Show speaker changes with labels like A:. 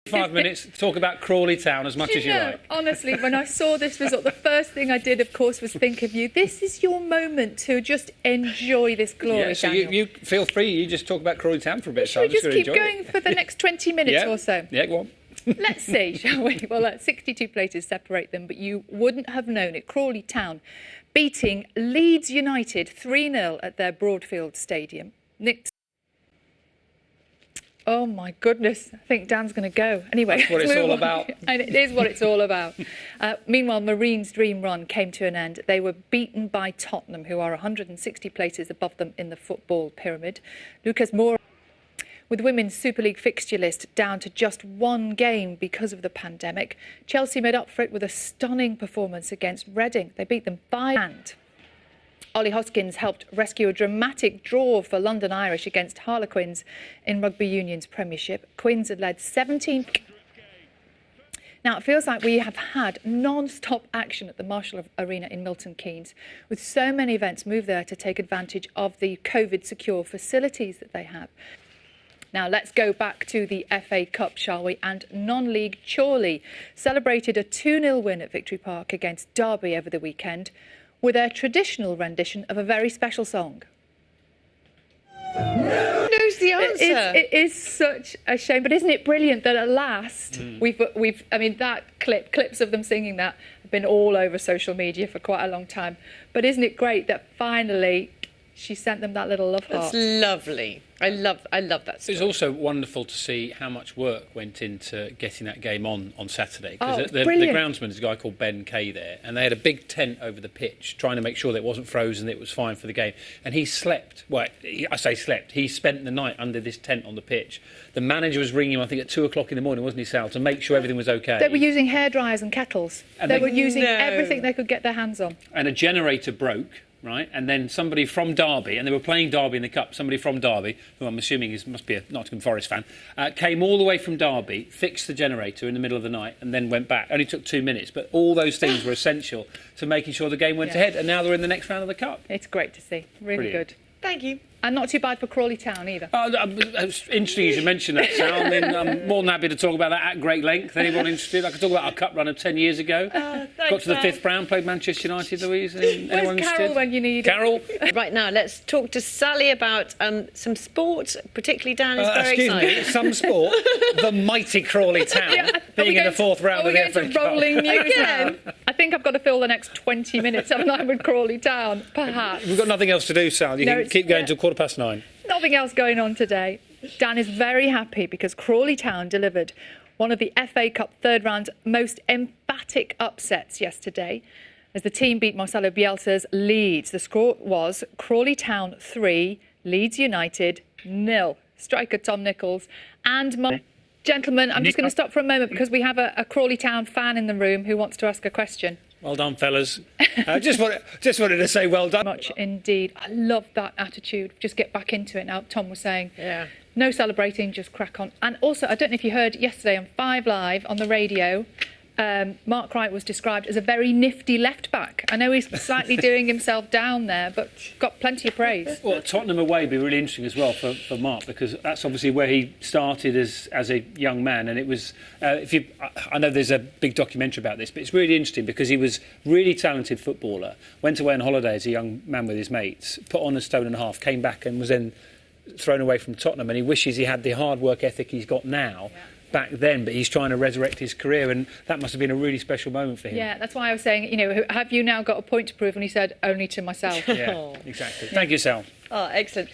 A: 5 minutes, talk about Crawley Town as much as you like.
B: Honestly, when I saw this result, the first thing I did, of course, was think of you. This is your moment to just enjoy this glory,
A: Yeah, so
B: Daniel.
A: you feel free, you just talk about Crawley Town for a bit of
B: Should
A: time.
B: we just keep going for the next 20 minutes or so?
A: Yeah, go on.
B: Let's see, shall we? Well, 62 places separate them, but you wouldn't have known it. Crawley Town beating Leeds United 3-0 at their Broadfield Stadium. Oh, my goodness. I think Dan's going to go. Anyway.
A: That's what it's all about.
B: And it is what it's all about. Meanwhile, Marines' dream run came to an end. They were beaten by Tottenham, who are 160 places above them in the football pyramid. Lucas Moura, with women's Super League fixture list down to just one game because of the pandemic, Chelsea made up for it with a stunning performance against Reading. They beat them 5-0. Ollie Hoskins helped rescue a dramatic draw for London Irish against Harlequins in Rugby Union's Premiership. Quins had led 17. Now, it feels like we have had non-stop action at the Marshall Arena in Milton Keynes, with so many events moved there to take advantage of the COVID-secure facilities that they have. Now, let's go back to the FA Cup, shall we? And non-league Chorley celebrated a 2-0 win at Victory Park against Derby over the weekend with their traditional rendition of a very special song.
C: Who knows the answer?
B: It is such a shame, but isn't it brilliant that at last I mean, that clips of them singing that have been all over social media for quite a long time. But isn't it great that finally she sent them that little love heart?
C: That's lovely. I love that story.
A: It's also wonderful to see how much work went into getting that game on Saturday. Because the groundsman is a guy called Ben Kay there, and they had a big tent over the pitch trying to make sure that it wasn't frozen, that it was fine for the game. And he slept. Well, I say slept. He spent the night under this tent on the pitch. The manager was ringing him, I think, at 2 o'clock in the morning, wasn't he, Sal, to make sure everything was OK.
B: They were using hairdryers and kettles. And they were using everything they could get their hands on.
A: And a generator broke. Right, and then somebody from Derby, and they were playing Derby in the Cup, somebody from Derby, who I'm assuming must be a Nottingham Forest fan, came all the way from Derby, fixed the generator in the middle of the night, and then went back. Only took 2 minutes, but all those things were essential to making sure the game went ahead, and now they're in the next round of the Cup.
B: It's great to see. Really good.
C: Thank you.
B: And not too bad for Crawley Town either.
A: It's interesting you should mention that, Sal. I mean, I'm more than happy to talk about that at great length. Anyone interested? I could talk about our cup run of 10 years ago. Got to the fifth round, played Manchester United, Louise.
B: Where's Carol when you need
A: Carol?
C: Right now, let's talk to Sally about some sport, particularly Dan is very excited.
A: Excuse me, some sport. The mighty Crawley Town being in the fourth round of the FA Cup.
B: Rolling news now. I think I've got to fill the next 20 minutes, haven't I, with Crawley Town, perhaps.
A: We've got nothing else to do, Sal. You can keep going till 9:15.
B: Nothing else going on today. Dan is very happy because Crawley Town delivered one of the FA Cup third round's most emphatic upsets yesterday as the team beat Marcelo Bielsa's Leeds. The score was Crawley Town 3, Leeds United 0. Striker Tom Nichols and... Gentlemen, I'm just going to stop for a moment because we have a Crawley Town fan in the room who wants to ask a question.
A: Well done, fellas. Just wanted to say well done.
B: Much indeed. I love that attitude. Just get back into it now. Tom was saying, no celebrating, just crack on. And also, I don't know if you heard yesterday on 5 Live on the radio, Mark Wright was described as a very nifty left-back. I know he's slightly doing himself down there, but got plenty of praise.
A: Well, Tottenham away would be really interesting as well for Mark, because that's obviously where he started as a young man. And it was, I know there's a big documentary about this, but it's really interesting because he was a really talented footballer, went away on holiday as a young man with his mates, put on a stone and a half, came back and was then thrown away from Tottenham. And he wishes he had the hard work ethic he's got now. Back then, but he's trying to resurrect his career, and that must have been a really special moment for him.
B: Yeah, that's why I was saying, have you now got a point to prove? And he said, only to myself.
A: Yeah, exactly. Thank you, Sal.
C: Oh, excellent.